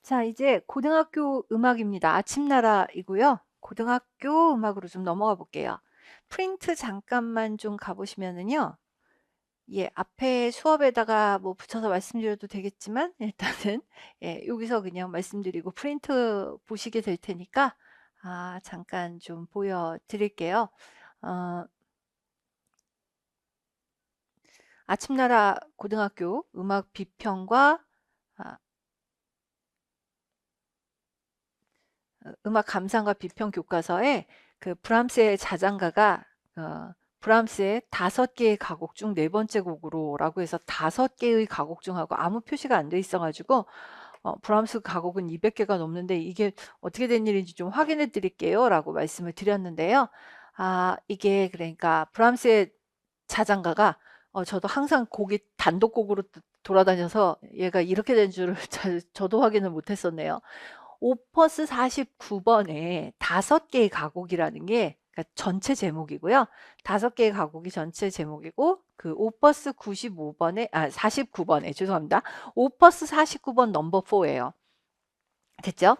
자, 이제 고등학교 음악입니다. 아침나라이고요. 고등학교 음악으로 좀 넘어가 볼게요. 프린트 잠깐만 좀 가보시면은요. 예, 앞에 수업에다가 뭐 붙여서 말씀드려도 되겠지만 일단은 예, 여기서 그냥 말씀드리고 프린트 보시게 될 테니까 잠깐 좀 보여드릴게요. 어, 아침나라 고등학교 음악 비평과 아, 음악 감상과 비평 교과서에 그 브람스의 자장가가 브람스의 5개의 가곡 중 네 번째 곡으로라고 해서 5개의 가곡 중하고 아무 표시가 안 돼 있어가지고 브람스 가곡은 200개가 넘는데 이게 어떻게 된 일인지 좀 확인해 드릴게요 라고 말씀을 드렸는데요. 이게 그러니까 브람스의 자장가가 저도 항상 곡이 단독곡으로 돌아다녀서 얘가 이렇게 된 줄을 저도 확인을 못했었네요. 오퍼스 49번에 5개의 가곡이라는 게 그러니까 전체 제목이고요. 5개의 가곡이 전체 제목이고 그 오퍼스 95번에 49번에 죄송합니다. 오퍼스 49번 넘버 4예요. 됐죠?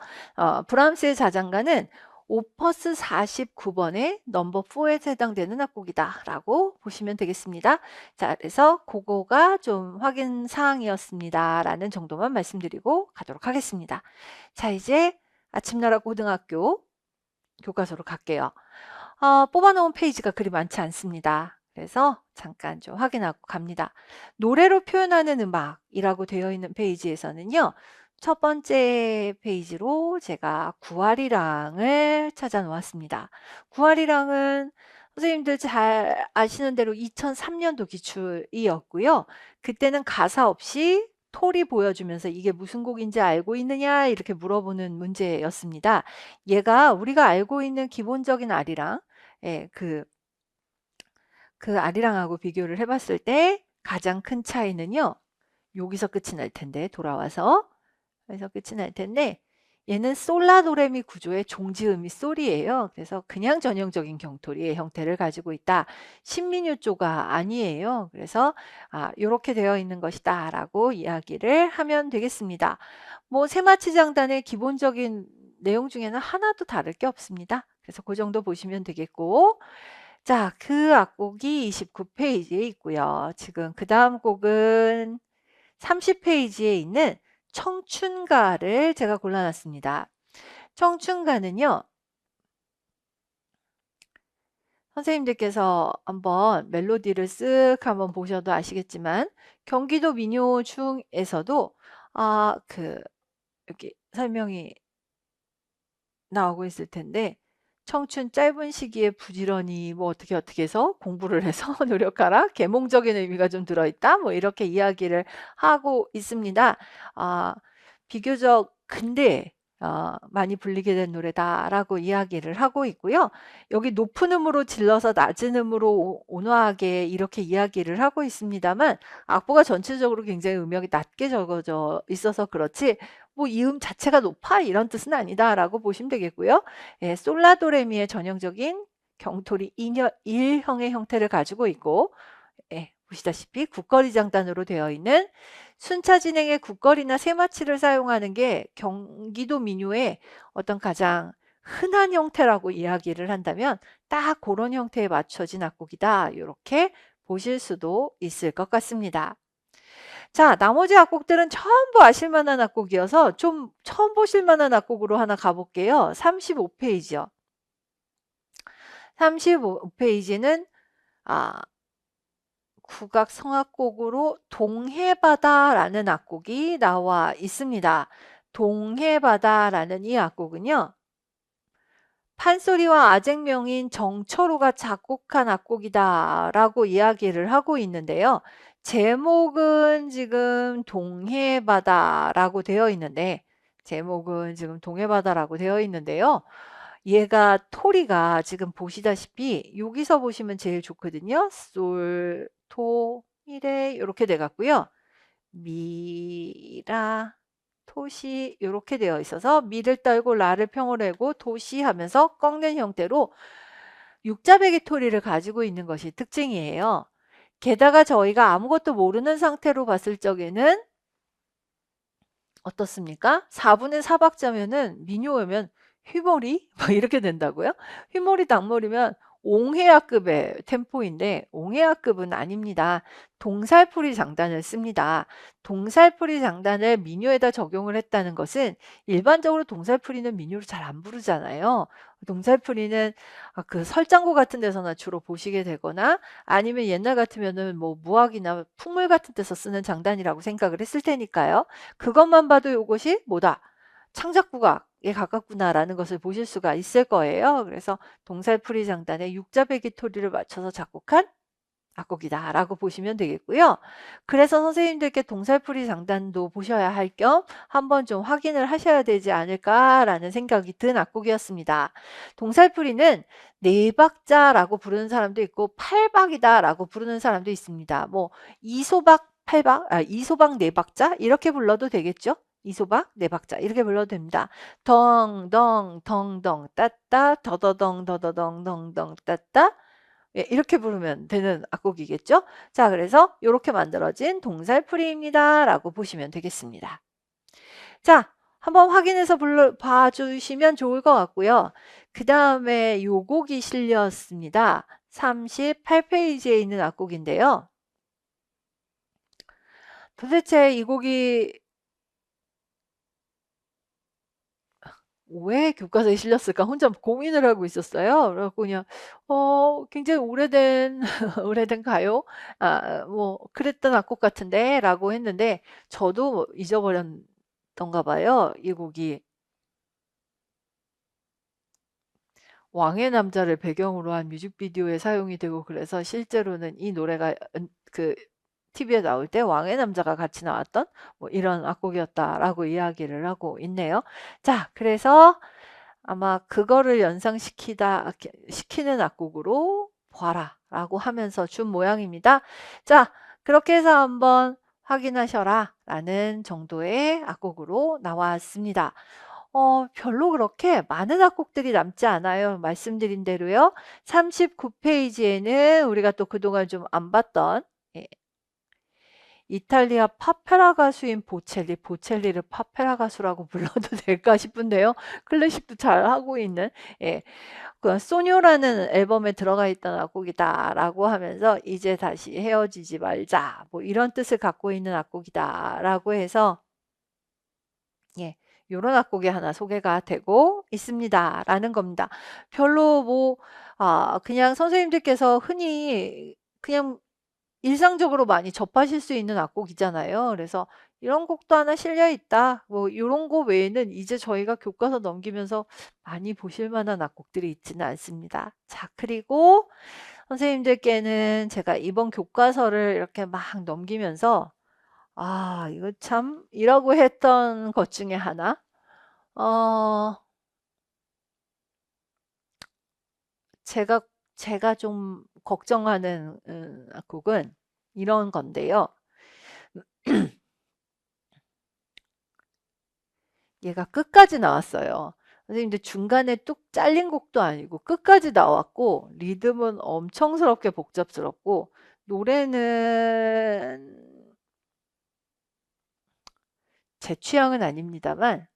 브람스의 자장가는 오퍼스 49번의 넘버 4에 해당되는 악곡이다 라고 보시면 되겠습니다. 자, 그래서 그거가 좀 확인 사항이었습니다 라는 정도만 말씀드리고 가도록 하겠습니다. 자, 이제 아침나라 고등학교 교과서로 갈게요. 뽑아놓은 페이지가 그리 많지 않습니다. 그래서 잠깐 좀 확인하고 갑니다. 노래로 표현하는 음악이라고 되어 있는 페이지에서는요. 첫 번째 페이지로 제가 구아리랑을 찾아 놓았습니다. 구아리랑은 선생님들 잘 아시는 대로 2003년도 기출이었고요. 그때는 가사 없이 톨이 보여주면서 이게 무슨 곡인지 알고 있느냐 이렇게 물어보는 문제였습니다. 얘가 우리가 알고 있는 기본적인 아리랑, 예, 그 아리랑하고 비교를 해봤을 때 가장 큰 차이는요. 여기서 끝이 날 텐데 돌아와서 여기서 끝이 날 텐데 얘는 솔라도레미 구조의 종지음이 솔이에요. 그래서 그냥 전형적인 경토리의 형태를 가지고 있다. 신민요조가 아니에요. 그래서 이렇게 되어 있는 것이다 라고 이야기를 하면 되겠습니다. 뭐 세마치 장단의 기본적인 내용 중에는 하나도 다를 게 없습니다. 그래서 그 정도 보시면 되겠고 자, 그 악곡이 29페이지에 있고요. 지금 그 다음 곡은 30페이지에 있는 청춘가를 제가 골라놨습니다. 청춘가는요. 선생님들께서 한번 멜로디를 쓱 한번 보셔도 아시겠지만 경기도 민요 중에서도 여기 설명이 나오고 있을 텐데 청춘 짧은 시기에 부지런히 뭐 어떻게 해서 공부를 해서 노력하라 계몽적인 의미가 좀 들어있다 뭐 이렇게 이야기를 하고 있습니다. 비교적 근대 많이 불리게 된 노래다라고 이야기를 하고 있고요. 여기 높은 음으로 질러서 낮은 음으로 온화하게 이렇게 이야기를 하고 있습니다만 악보가 전체적으로 굉장히 음역이 낮게 적어져 있어서 그렇지 뭐 이 음 자체가 높아 이런 뜻은 아니다라고 보시면 되겠고요. 예, 솔라도레미의 전형적인 경토리 1형의 형태를 가지고 있고 예, 보시다시피 국거리 장단으로 되어 있는 순차 진행의 국거리나 세마치를 사용하는 게 경기도 민요의 어떤 가장 흔한 형태라고 이야기를 한다면 딱 그런 형태에 맞춰진 악곡이다. 이렇게 보실 수도 있을 것 같습니다. 자, 나머지 악곡들은 전부 아실 만한 악곡이어서 좀 처음 보실 만한 악곡으로 하나 가볼게요. 35페이지요. 35페이지는 국악 성악곡으로 동해바다라는 악곡이 나와 있습니다. 동해바다라는 이 악곡은요. 판소리와 아쟁명인 정철호가 작곡한 악곡이다라고 이야기를 하고 있는데요. 제목은 지금 동해바다라고 되어 있는데 제목은 지금 동해바다라고 되어 있는데요. 얘가 토리가 지금 보시다시피 여기서 보시면 제일 좋거든요. 솔, 토, 미레 이렇게 돼 갖고요. 미라 토시 이렇게 되어 있어서 미를 떨고 라를 평으로 하고 도시 하면서 꺾는 형태로 육자배기 토리를 가지고 있는 것이 특징이에요. 게다가 저희가 아무것도 모르는 상태로 봤을 적에는 어떻습니까? 4분의 4박자면은 민요면 휘머리 막 이렇게 된다고요? 휘머리 닭머리면 옹해야급의 템포인데 옹해야급은 아닙니다. 동살풀이 장단을 씁니다. 동살풀이 장단을 민요에다 적용을 했다는 것은 일반적으로 동살풀이는 민요로 잘 안 부르잖아요. 동살풀이는 그 설장구 같은 데서나 주로 보시게 되거나 아니면 옛날 같으면은 뭐 무학이나 풍물 같은 데서 쓰는 장단이라고 생각을 했을 테니까요. 그것만 봐도 이것이 뭐다? 창작국악에 가깝구나라는 것을 보실 수가 있을 거예요. 그래서 동살풀이 장단에 육자배기 토리를 맞춰서 작곡한 악곡이다라고 보시면 되겠고요. 그래서 선생님들께 동살풀이 장단도 보셔야 할 겸 한번 좀 확인을 하셔야 되지 않을까라는 생각이 든 악곡이었습니다. 동살풀이는 네 박자라고 부르는 사람도 있고 8박이다라고 부르는 사람도 있습니다. 뭐 이소박 8박, 이소박 네 박자 이렇게 불러도 되겠죠? 이소박 네 박자 이렇게 불러도 됩니다. 덩덩 덩덩 따따 더더덩 더더덩 덩덩 따따 예, 이렇게 부르면 되는 악곡이겠죠? 자, 그래서 이렇게 만들어진 동살풀이입니다. 라고 보시면 되겠습니다. 자, 한번 확인해서 봐주시면 좋을 것 같고요. 그 다음에 요 곡이 실렸습니다. 38페이지에 있는 악곡인데요. 도대체 이 곡이 왜 교과서에 실렸을까 혼자 고민을 하고 있었어요. 그래갖고 그냥 굉장히 오래된 오래된 가요? 뭐 그랬던 악곡 같은데 라고 했는데 저도 뭐 잊어버렸던가 봐요. 이 곡이 왕의 남자를 배경으로 한 뮤직비디오에 사용이 되고 그래서 실제로는 이 노래가 그 TV에 나올 때 왕의 남자가 같이 나왔던 뭐 이런 악곡이었다라고 이야기를 하고 있네요. 자, 그래서 아마 그거를 시키는 악곡으로 봐라 라고 하면서 준 모양입니다. 자, 그렇게 해서 한번 확인하셔라 라는 정도의 악곡으로 나왔습니다. 별로 그렇게 많은 악곡들이 남지 않아요. 말씀드린 대로요. 39페이지에는 우리가 또 그동안 좀 안 봤던 예, 이탈리아 파페라 가수인 보첼리를 파페라 가수라고 불러도 될까 싶은데요. 클래식도 잘 하고 있는 예, 그 소녀라는 앨범에 들어가 있던 악곡이다라고 하면서 이제 다시 헤어지지 말자 뭐 이런 뜻을 갖고 있는 악곡이다라고 해서 예, 요런 악곡이 하나 소개가 되고 있습니다라는 겁니다. 별로 뭐 그냥 선생님들께서 흔히 그냥 일상적으로 많이 접하실 수 있는 악곡이잖아요. 그래서 이런 곡도 하나 실려 있다. 뭐 이런 거 외에는 이제 저희가 교과서 넘기면서 많이 보실 만한 악곡들이 있지는 않습니다. 자, 그리고 선생님들께는 제가 이번 교과서를 이렇게 막 넘기면서 이거 참 이라고 했던 것 중에 하나 어 제가 제가 좀 걱정하는 곡은 이런 건데요. 얘가 끝까지 나왔어요. 선생님들 중간에 뚝 잘린 곡도 아니고 끝까지 나왔고 리듬은 엄청스럽게 복잡스럽고 노래는 제 취향은 아닙니다만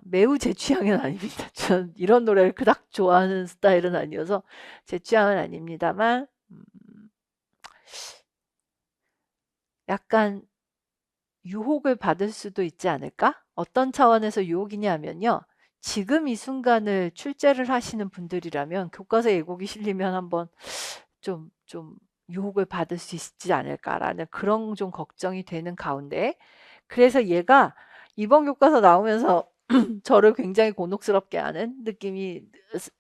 매우 제 취향은 아닙니다. 전 이런 노래를 그닥 좋아하는 스타일은 아니어서 제 취향은 아닙니다만 약간 유혹을 받을 수도 있지 않을까? 어떤 차원에서 유혹이냐면요. 지금 이 순간을 출제를 하시는 분들이라면 교과서에 예곡이 실리면 한번 좀 유혹을 받을 수 있지 않을까라는 그런 좀 걱정이 되는 가운데 그래서 얘가 이번 교과서 나오면서 저를 굉장히 곤혹스럽게 하는 느낌이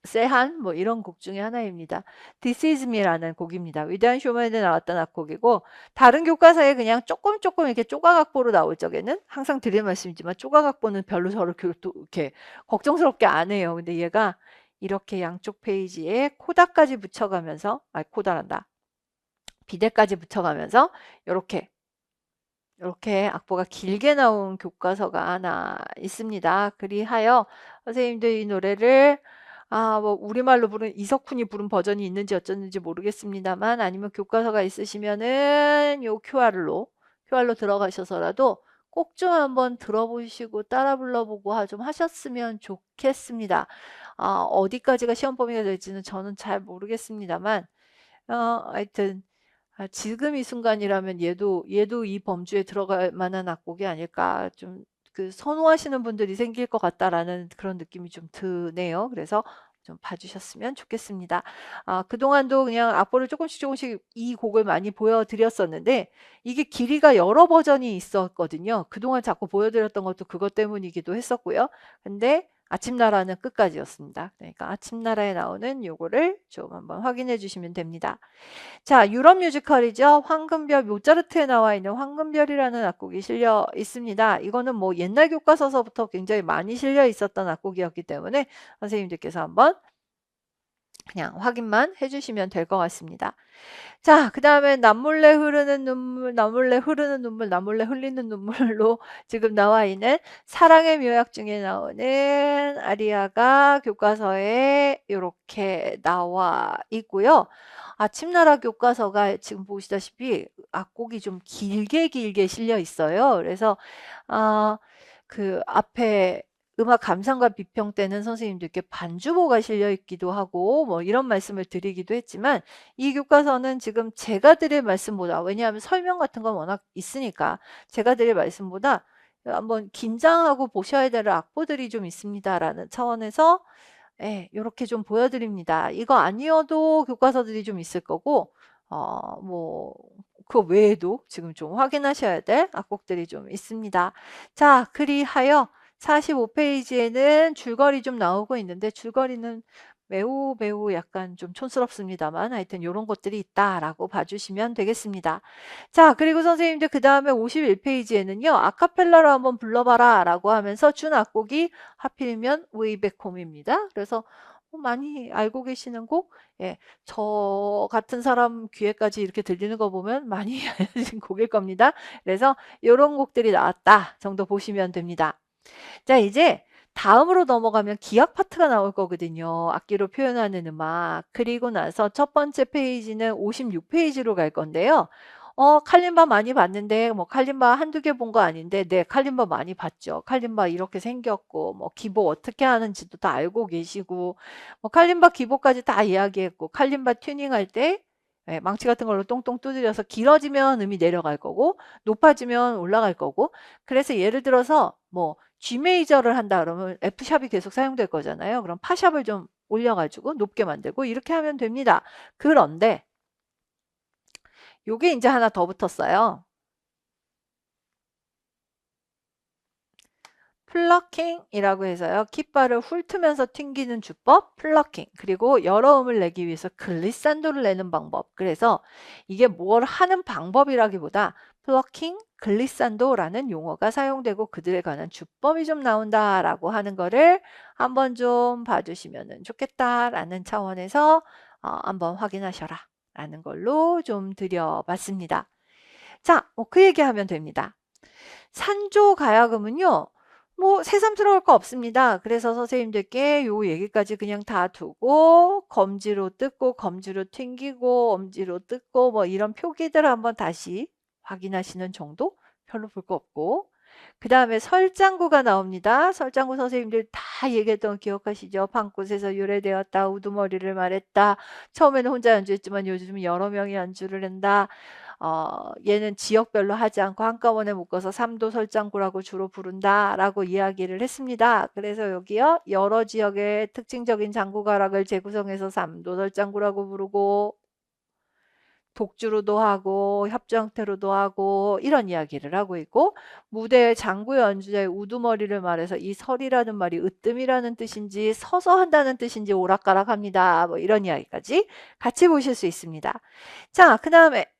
쎄한 뭐 이런 곡 중에 하나입니다. This Is Me라는 곡입니다. 위대한 쇼맨에 나왔던 악곡이고 다른 교과서에 그냥 조금 이렇게 쪼각악보로 나올 적에는 항상 드리는 말씀이지만 쪼각악보는 별로 저를 이렇게 걱정스럽게 안 해요. 근데 얘가 이렇게 양쪽 페이지에 코다까지 붙여가면서 코다란다. 비대까지 붙여가면서 이렇게 악보가 길게 나온 교과서가 하나 있습니다. 그리하여 선생님들 이 노래를 뭐 우리말로 부른 이석훈이 부른 버전이 있는지 어쩌는지 모르겠습니다만 아니면 교과서가 있으시면은 요 QR로 들어가셔서라도 꼭 좀 한번 들어보시고 따라 불러보고 좀 하셨으면 좋겠습니다. 어디까지가 시험 범위가 될지는 저는 잘 모르겠습니다만 하여튼 지금 이 순간이라면 얘도 이 범주에 들어갈 만한 악곡이 아닐까, 좀 그 선호하시는 분들이 생길 것 같다라는 그런 느낌이 좀 드네요. 그래서 좀 봐주셨으면 좋겠습니다. 그동안도 그냥 악보를 조금씩 이 곡을 많이 보여드렸었는데 이게 길이가 여러 버전이 있었거든요. 그동안 자꾸 보여드렸던 것도 그것 때문이기도 했었고요. 근데 아침나라는 끝까지였습니다. 그러니까 아침나라에 나오는 요거를 좀 한번 확인해 주시면 됩니다. 자, 유럽 뮤지컬이죠. 황금별, 모차르트에 나와 있는 황금별이라는 악곡이 실려 있습니다. 이거는 뭐 옛날 교과서서부터 굉장히 많이 실려 있었던 악곡이었기 때문에 선생님들께서 한번 그냥 확인만 해주시면 될 것 같습니다. 자, 그 다음에 남몰래 흐르는 눈물, 남몰래 흐르는 눈물, 남몰래 흘리는 눈물로 지금 나와 있는 사랑의 묘약 중에 나오는 아리아가 교과서에 이렇게 나와 있고요. 아침나라 교과서가 지금 보시다시피 악곡이 좀 길게 실려 있어요. 그래서 그 앞에 음악 감상과 비평 때는 선생님들께 반주보가 실려 있기도 하고 뭐 이런 말씀을 드리기도 했지만 이 교과서는 지금 제가 드릴 말씀보다, 왜냐하면 설명 같은 건 워낙 있으니까 제가 드릴 말씀보다 한번 긴장하고 보셔야 될 악보들이 좀 있습니다라는 차원에서 이렇게 좀 보여드립니다. 이거 아니어도 교과서들이 좀 있을 거고 뭐 그 외에도 지금 좀 확인하셔야 될 악곡들이 좀 있습니다. 자, 그리하여 45페이지에는 줄거리 좀 나오고 있는데 줄거리는 매우 약간 좀 촌스럽습니다만 하여튼 이런 것들이 있다라고 봐주시면 되겠습니다. 자, 그리고 선생님들 그 다음에 51페이지에는요. 아카펠라로 한번 불러봐라 라고 하면서 준 악곡이 하필이면 Way Back Home입니다. 그래서 많이 알고 계시는 곡, 저 같은 사람 귀에까지 이렇게 들리는 거 보면 많이 알려진 곡일 겁니다. 그래서 이런 곡들이 나왔다 정도 보시면 됩니다. 자, 이제 다음으로 넘어가면 기악 파트가 나올 거거든요. 악기로 표현하는 음악. 그리고 나서 첫 번째 페이지는 56페이지로 갈 건데요. 칼림바 많이 봤는데 뭐 칼림바 한두 개 본 거 아닌데 네, 칼림바 많이 봤죠. 칼림바 이렇게 생겼고 뭐 기보 어떻게 하는지도 다 알고 계시고 뭐 칼림바 기보까지 다 이야기했고 칼림바 튜닝할 때 망치 같은 걸로 똥똥 두드려서 길어지면 음이 내려갈 거고 높아지면 올라갈 거고, 그래서 예를 들어서 뭐 G 메이저를 한다 그러면 F샵이 계속 사용될 거잖아요. 그럼 파샵을 좀 올려가지고 높게 만들고 이렇게 하면 됩니다. 그런데 요게 이제 하나 더 붙었어요. 플러킹이라고 해서요. 깃발을 훑으면서 튕기는 주법, 플러킹. 그리고 여러 음을 내기 위해서 글리산도를 내는 방법. 그래서 이게 뭘 하는 방법이라기보다 플러킹, 글리산도라는 용어가 사용되고 그들에 관한 주법이 좀 나온다라고 하는 거를 한번 좀 봐주시면 좋겠다라는 차원에서 한번 확인하셔라 라는 걸로 좀 드려봤습니다. 자, 그 얘기하면 됩니다. 산조 가야금은요. 뭐 새삼스러울 거 없습니다. 그래서 선생님들께 요 얘기까지 그냥 다 두고 검지로 뜯고 검지로 튕기고 엄지로 뜯고 뭐 이런 표기들 한번 다시 확인하시는 정도? 별로 볼 거 없고, 그 다음에 설장구가 나옵니다. 설장구 선생님들 다 얘기했던 거 기억하시죠? 방꽃에서 유래되었다. 우두머리를 말했다. 처음에는 혼자 연주했지만 요즘은 여러 명이 연주를 한다. 얘는 지역별로 하지 않고 한꺼번에 묶어서 삼도 설장구라고 주로 부른다라고 이야기를 했습니다. 그래서 여기요. 여러 지역의 특징적인 장구가락을 재구성해서 삼도 설장구라고 부르고 독주로도 하고 협주 형태로도 하고 이런 이야기를 하고 있고, 무대의 장구 연주자의 우두머리를 말해서 이 설이라는 말이 으뜸이라는 뜻인지 서서 한다는 뜻인지 오락가락합니다. 뭐 이런 이야기까지 같이 보실 수 있습니다. 자, 그 다음에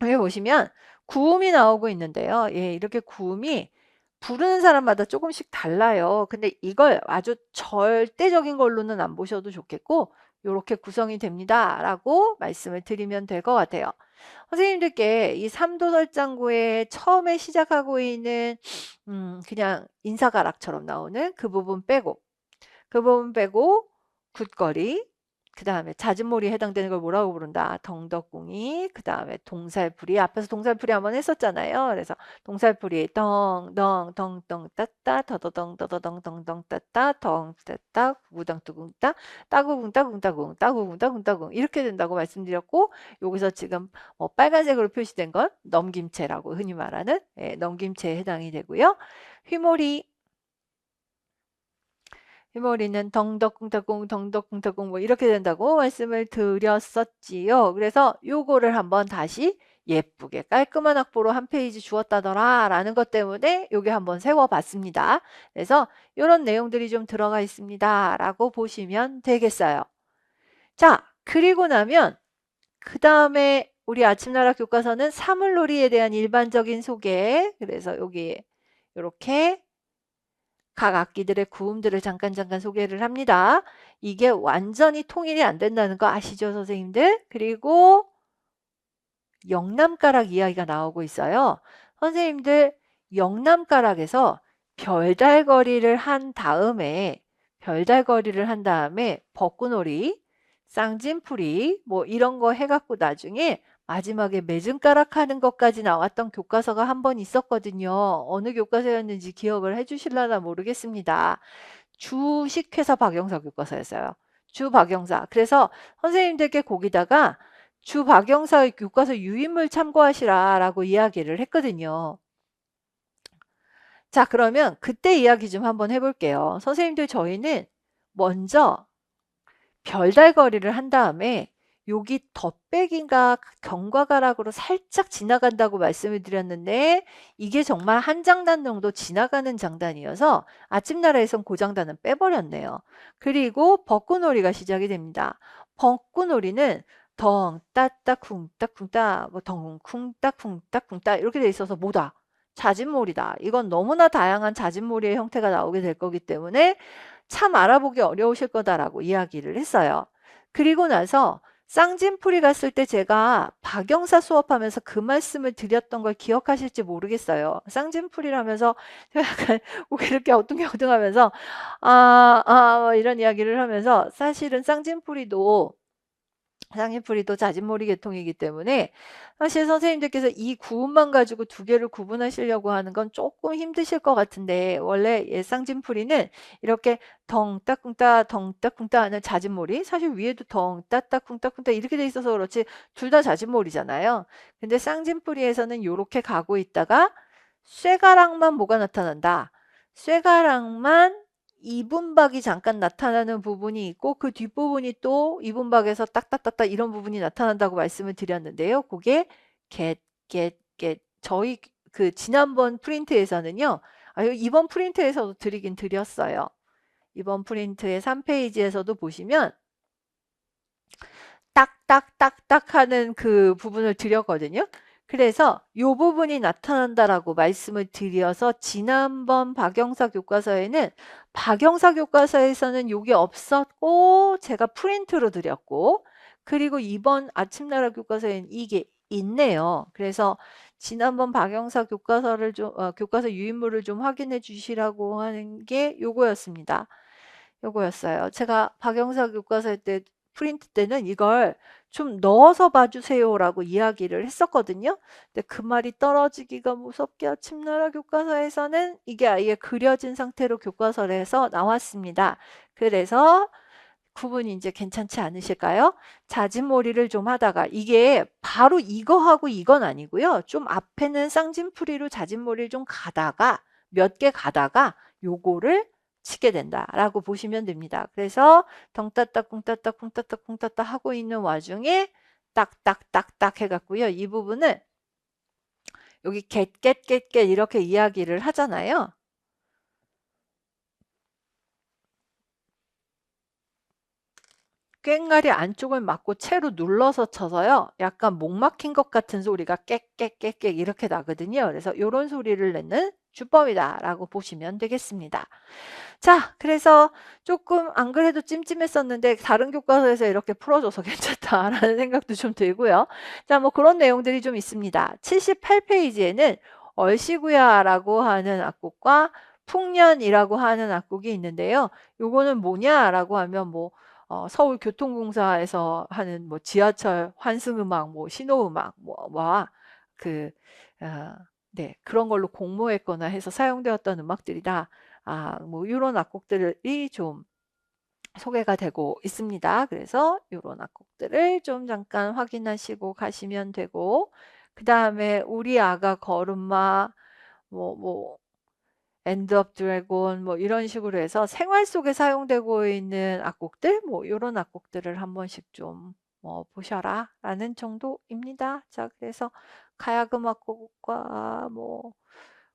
여기 보시면 구음이 나오고 있는데요. 이렇게 구음이 부르는 사람마다 조금씩 달라요. 근데 이걸 아주 절대적인 걸로는 안 보셔도 좋겠고 이렇게 구성이 됩니다 라고 말씀을 드리면 될 것 같아요. 선생님들께 이 삼도설장구의 처음에 시작하고 있는 그냥 인사가락처럼 나오는 그 부분 빼고 굿거리, 그 다음에 잦은몰이에 해당되는 걸 뭐라고 부른다? 덩덕궁이. 그 다음에 동살풀이. 앞에서 동살풀이 한번 했었잖아요. 그래서 동살풀이 덩덩덩덩 따따 더더덩 더더덩 덩덩 따따 덩 따따 구구덩 뚜궁따 따구궁 따궁 따궁 따구궁 따궁 따궁 이렇게 된다고 말씀드렸고, 여기서 지금 뭐 빨간색으로 표시된 건 넘김체라고 흔히 말하는 넘김체에 해당이 되고요. 휘몰이. 휘몰이는 덩덕궁덕궁 덩덕궁덕궁 뭐 이렇게 된다고 말씀을 드렸었지요. 그래서 요거를 한번 다시 예쁘게 깔끔한 악보로 한 페이지 주었다더라 라는 것 때문에 요게 한번 세워봤습니다. 그래서 이런 내용들이 좀 들어가 있습니다 라고 보시면 되겠어요. 자, 그리고 나면 그 다음에 우리 아침나라 교과서는 사물놀이에 대한 일반적인 소개. 그래서 여기 이렇게 각 악기들의 구음들을 잠깐 소개를 합니다. 이게 완전히 통일이 안 된다는 거 아시죠, 선생님들? 그리고 영남가락 이야기가 나오고 있어요. 선생님들, 영남가락에서 별달거리를 한 다음에 벚꽃놀이, 쌍진풀이 뭐 이런 거 해갖고 나중에 마지막에 매진가락 하는 것까지 나왔던 교과서가 한 번 있었거든요. 어느 교과서였는지 기억을 해주실려나 모르겠습니다. 주식회사 박영사 교과서였어요. 주박영사. 그래서 선생님들께 거기다가 주박영사 교과서 유인물 참고하시라라고 이야기를 했거든요. 자, 그러면 그때 이야기 좀 한번 해볼게요. 선생님들, 저희는 먼저 별달거리를 한 다음에 여기 덧백인가 경과가락으로 살짝 지나간다고 말씀을 드렸는데, 이게 정말 한 장단 정도 지나가는 장단이어서 아침나라에선 그 장단은 빼버렸네요. 그리고 벚꽃놀이가 시작이 됩니다. 벚꽃놀이는 덩 따따 쿵따 쿵따 뭐 덩 쿵따 쿵따 쿵따 이렇게 돼 있어서 뭐다? 자진몰이다. 이건 너무나 다양한 자진몰이의 형태가 나오게 될 거기 때문에 참 알아보기 어려우실 거다라고 이야기를 했어요. 그리고 나서 쌍진풀이 갔을 때 제가 박영사 수업하면서 그 말씀을 드렸던 걸 기억하실지 모르겠어요. 쌍진풀이라면서 약간 이렇게 어뚱어뚱하면서 뭐 이런 이야기를 하면서, 사실은 쌍진풀이도 자진몰이 계통이기 때문에 사실 선생님들께서 이 구음만 가지고 두 개를 구분하시려고 하는 건 조금 힘드실 것 같은데, 원래 쌍진풀이는 이렇게 덩따쿵따 덩따쿵따 하는 자진몰이, 사실 위에도 덩따따쿵따쿵따 이렇게 돼 있어서 그렇지 둘 다 자진몰이잖아요. 근데 쌍진풀이에서는 이렇게 가고 있다가 쇠가락만 뭐가 나타난다. 쇠가락만 이분박이 잠깐 나타나는 부분이 있고 그 뒷부분이 또 이분박에서 딱딱딱딱 이런 부분이 나타난다고 말씀을 드렸는데요. 그게 저희 그 지난번 프린트에서는요. 이번 프린트에서도 드리긴 드렸어요. 이번 프린트의 3페이지에서도 보시면 딱딱딱딱 하는 그 부분을 드렸거든요. 그래서 이 부분이 나타난다라고 말씀을 드려서 지난번 박영사 교과서에는 이게 없었고 제가 프린트로 드렸고, 그리고 이번 아침나라 교과서에는 이게 있네요. 그래서 지난번 박영사 교과서를 교과서 유인물을 좀 확인해 주시라고 하는 게 요거였습니다. 요거였어요. 제가 박영사 교과서 때 프린트 때는 이걸 좀 넣어서 봐주세요라고 이야기를 했었거든요. 근데 그 말이 떨어지기가 무섭게 아침나라 교과서에서는 이게 아예 그려진 상태로 교과서에서 나왔습니다. 그래서 구분이 이제 괜찮지 않으실까요? 자진몰이를 좀 하다가, 이게 바로 이거하고 이건 아니고요. 좀 앞에는 쌍진풀이로 자진몰이를 좀 가다가 몇 개 가다가 요거를 치게 된다라고 보시면 됩니다. 그래서 덩따따 쿵따따 쿵따따 쿵따따 하고 있는 와중에 딱딱딱딱 해갖고요. 이 부분을 여기 겟겟겟겟 이렇게 이야기를 하잖아요. 꽹가리 안쪽을 막고 채로 눌러서 쳐서요. 약간 목 막힌 것 같은 소리가 깨깨깨깨 이렇게 나거든요. 그래서 이런 소리를 내는 주법이다라고 보시면 되겠습니다. 자, 그래서 조금 안 그래도 찜찜했었는데 다른 교과서에서 이렇게 풀어줘서 괜찮다라는 생각도 좀 들고요. 자, 뭐 그런 내용들이 좀 있습니다. 78페이지에는 얼씨구야라고 하는 악곡과 풍년이라고 하는 악곡이 있는데요. 요거는 뭐냐라고 하면 뭐 서울교통공사에서 하는 뭐 지하철 환승음악, 뭐 신호음악, 뭐와 그 네, 그런 걸로 공모했거나 해서 사용되었던 음악들이다. 뭐 이런 악곡들이 좀 소개가 되고 있습니다. 그래서 이런 악곡들을 좀 잠깐 확인하시고 가시면 되고, 그 다음에 우리 아가 걸음마, 뭐 엔드 업 드래곤 뭐 이런 식으로 해서 생활 속에 사용되고 있는 악곡들, 뭐 이런 악곡들을 한 번씩 좀 보셔라 라는 정도입니다. 자, 그래서 가야금 악곡과 뭐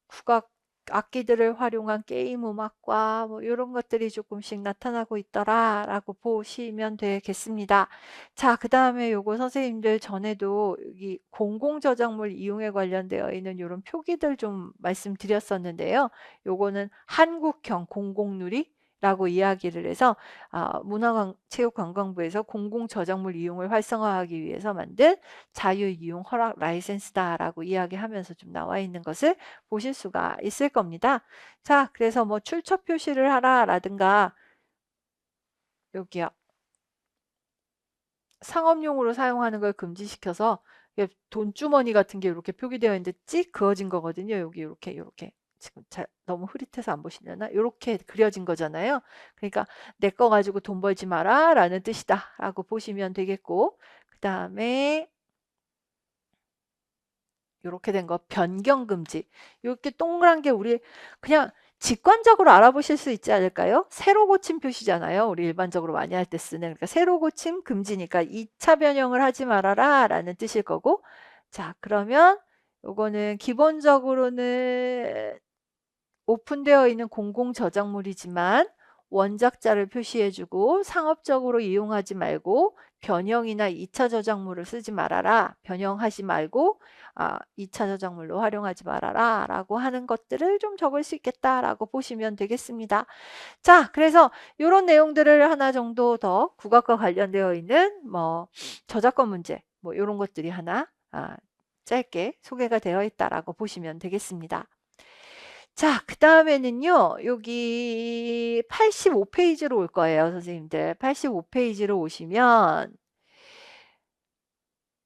국악 악기들을 활용한 게임 음악과 뭐 이런 것들이 조금씩 나타나고 있더라라고 보시면 되겠습니다. 자, 그 다음에 요거 선생님들 전에도 여기 공공저작물 이용에 관련되어 있는 이런 표기들 좀 말씀드렸었는데요. 요거는 한국형 공공누리 라고 이야기를 해서 문화체육관광부에서 공공저작물 이용을 활성화하기 위해서 만든 자유이용 허락 라이센스다라고 이야기하면서 좀 나와 있는 것을 보실 수가 있을 겁니다. 자, 그래서 뭐 출처 표시를 하라라든가 여기요. 상업용으로 사용하는 걸 금지시켜서 돈주머니 같은 게 이렇게 표기되어 있는데 찍 그어진 거거든요. 여기 이렇게 지금 너무 흐릿해서 안 보시려나? 이렇게 그려진 거잖아요. 그러니까 내 거 가지고 돈 벌지 마라 라는 뜻이다 라고 보시면 되겠고, 그 다음에 이렇게 된 거 변경 금지. 이렇게 동그란 게 우리 그냥 직관적으로 알아보실 수 있지 않을까요? 세로 고침 표시잖아요. 우리 일반적으로 많이 할 때 쓰는. 그러니까 세로 고침 금지니까 2차 변형을 하지 말아라 라는 뜻일 거고. 자, 그러면 요거는 기본적으로는 오픈되어 있는 공공 저작물이지만 원작자를 표시해주고 상업적으로 이용하지 말고 변형이나 2차 저작물을 쓰지 말아라. 변형하지 말고 2차 저작물로 활용하지 말아라 라고 하는 것들을 좀 적을 수 있겠다라고 보시면 되겠습니다. 자, 그래서 이런 내용들을 하나 정도 더 국악과 관련되어 있는 뭐 저작권 문제 뭐 이런 것들이 하나 짧게 소개가 되어 있다라고 보시면 되겠습니다. 자, 그 다음에는요, 여기 85페이지로 올 거예요, 선생님들. 85페이지로 오시면,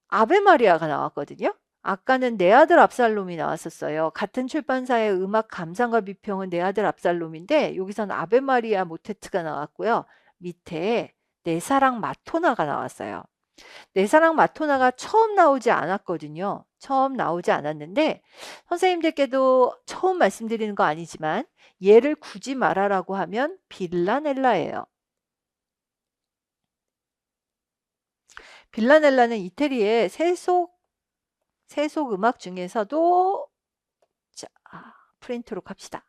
아베 마리아가 나왔거든요. 아까는 내 아들 압살롬이 나왔었어요. 같은 출판사의 음악 감상과 비평은 내 아들 압살롬인데, 여기서는 아베 마리아 모테트가 나왔고요. 밑에 내 사랑 마토나가 나왔어요. 내 사랑 마토나가 처음 나오지 않았거든요. 처음 나오지 않았는데 선생님들께도 처음 말씀드리는 거 아니지만 얘를 굳이 말하라고 하면 빌라넬라예요. 빌라넬라는 이태리의 세속 음악 중에서도 자, 프린트로 갑시다.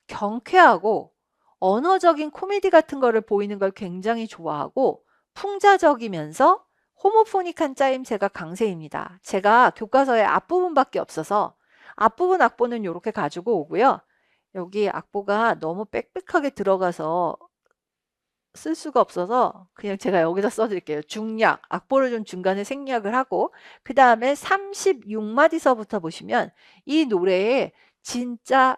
경쾌하고 언어적인 코미디 같은 거를 보이는 걸 굉장히 좋아하고 풍자적이면서 호모포닉한 짜임새가 강세입니다. 제가 교과서에 앞부분밖에 없어서 앞부분 악보는 이렇게 가지고 오고요. 여기 악보가 너무 빽빽하게 들어가서 쓸 수가 없어서 그냥 제가 여기다 써드릴게요. 중약, 악보를 좀 중간에 생략을 하고 그 다음에 36마디서부터 보시면 이 노래에 진짜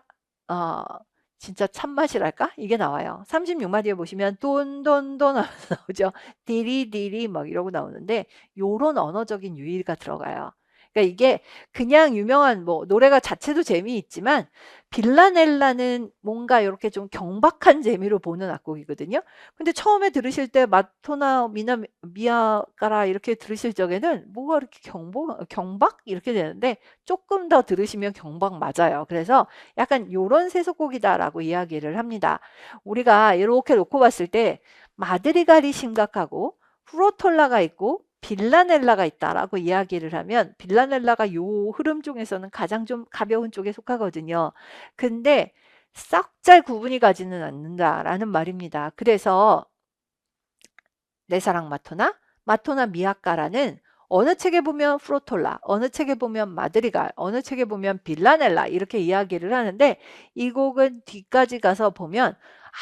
진짜 참맛이랄까? 이게 나와요. 36마디에 보시면 돈돈돈 하면서 나오죠. 디리디리 막 이러고 나오는데 요런 언어적인 유희가 들어가요. 그러니까 이게 그냥 유명한 뭐 노래가 자체도 재미있지만 빌라넬라는 뭔가 이렇게 좀 경박한 재미로 보는 악곡이거든요. 근데 처음에 들으실 때 마토나 미아가라 이렇게 들으실 적에는 뭐가 이렇게 경박 이렇게 되는데 조금 더 들으시면 경박 맞아요. 그래서 약간 요런 세속곡이다라고 이야기를 합니다. 우리가 이렇게 놓고 봤을 때 마드리갈이 심각하고 프로톨라가 있고 빌라넬라가 있다라고 이야기를 하면 빌라넬라가 요 흐름 중에서는 가장 좀 가벼운 쪽에 속하거든요. 근데 싹 잘 구분이 가지는 않는다라는 말입니다. 그래서 내 사랑 마토나 미아까라는 어느 책에 보면 프로톨라, 어느 책에 보면 마드리갈, 어느 책에 보면 빌라넬라 이렇게 이야기를 하는데 이 곡은 뒤까지 가서 보면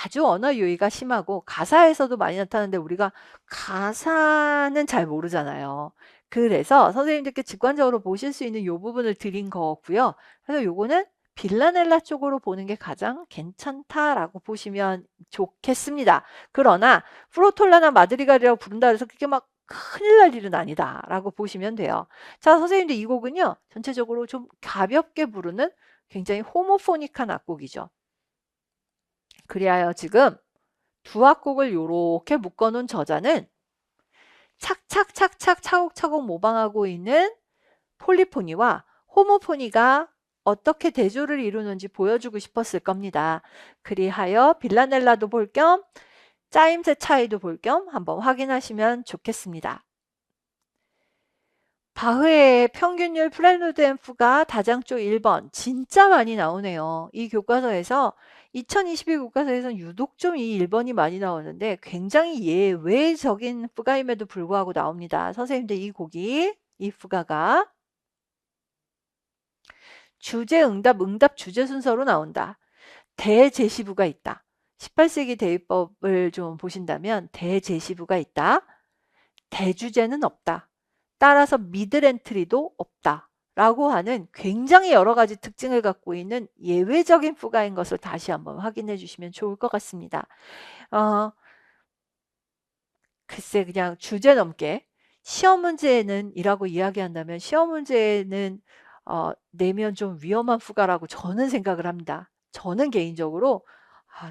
아주 언어 유희가 심하고 가사에서도 많이 나타나는데 우리가 가사는 잘 모르잖아요. 그래서 선생님들께 직관적으로 보실 수 있는 이 부분을 드린 거고요. 그래서 요거는 빌라넬라 쪽으로 보는 게 가장 괜찮다라고 보시면 좋겠습니다. 그러나 프로톨라나 마드리갈이라고 부른다 해서 그게 막 큰일 날 일은 아니다라고 보시면 돼요. 자, 선생님들 이 곡은요. 전체적으로 좀 가볍게 부르는 굉장히 호모포닉한 악곡이죠. 그리하여 지금 두 악곡을 이렇게 묶어놓은 저자는 착착착착 차곡차곡 모방하고 있는 폴리포니와 호모포니가 어떻게 대조를 이루는지 보여주고 싶었을 겁니다. 그리하여 빌라넬라도 볼 겸 짜임새 차이도 볼 겸 한번 확인하시면 좋겠습니다. 바흐의 평균율 프렐루드 앤 푸가 다장조 1번 진짜 많이 나오네요. 이 교과서에서 2022 교과서에서는 유독 좀 이 1번이 많이 나오는데 굉장히 예외적인 푸가임에도 불구하고 나옵니다. 선생님들 이 곡이 이 푸가가 주제 응답 응답 주제 순서로 나온다. 대제시부가 있다. 18세기 대위법을 좀 보신다면 대제시부가 있다. 대주제는 없다. 따라서 미들 엔트리도 없다. 라고 하는 굉장히 여러 가지 특징을 갖고 있는 예외적인 푸가인 것을 다시 한번 확인해 주시면 좋을 것 같습니다. 글쎄 그냥 주제 넘게 시험 문제는 이라고 이야기한다면 시험 문제는 내면 좀 위험한 푸가라고 저는 생각을 합니다. 저는 개인적으로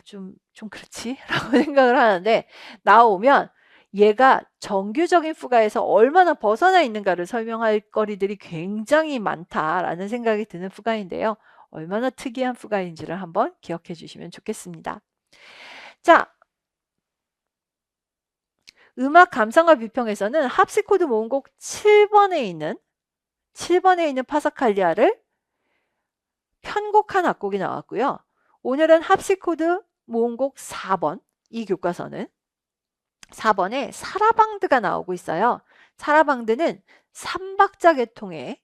좀 그렇지? 라고 생각을 하는데 나오면 얘가 정규적인 푸가에서 얼마나 벗어나 있는가를 설명할 거리들이 굉장히 많다라는 생각이 드는 푸가인데요. 얼마나 특이한 푸가인지를 한번 기억해 주시면 좋겠습니다. 자, 음악 감상과 비평에서는 합시코드 모음곡 7번에 있는 파사칼리아를 편곡한 악곡이 나왔고요. 오늘은 합시코드 모음곡 4번, 이 교과서는 4번에 사라방드가 나오고 있어요. 사라방드는 3박자 계통의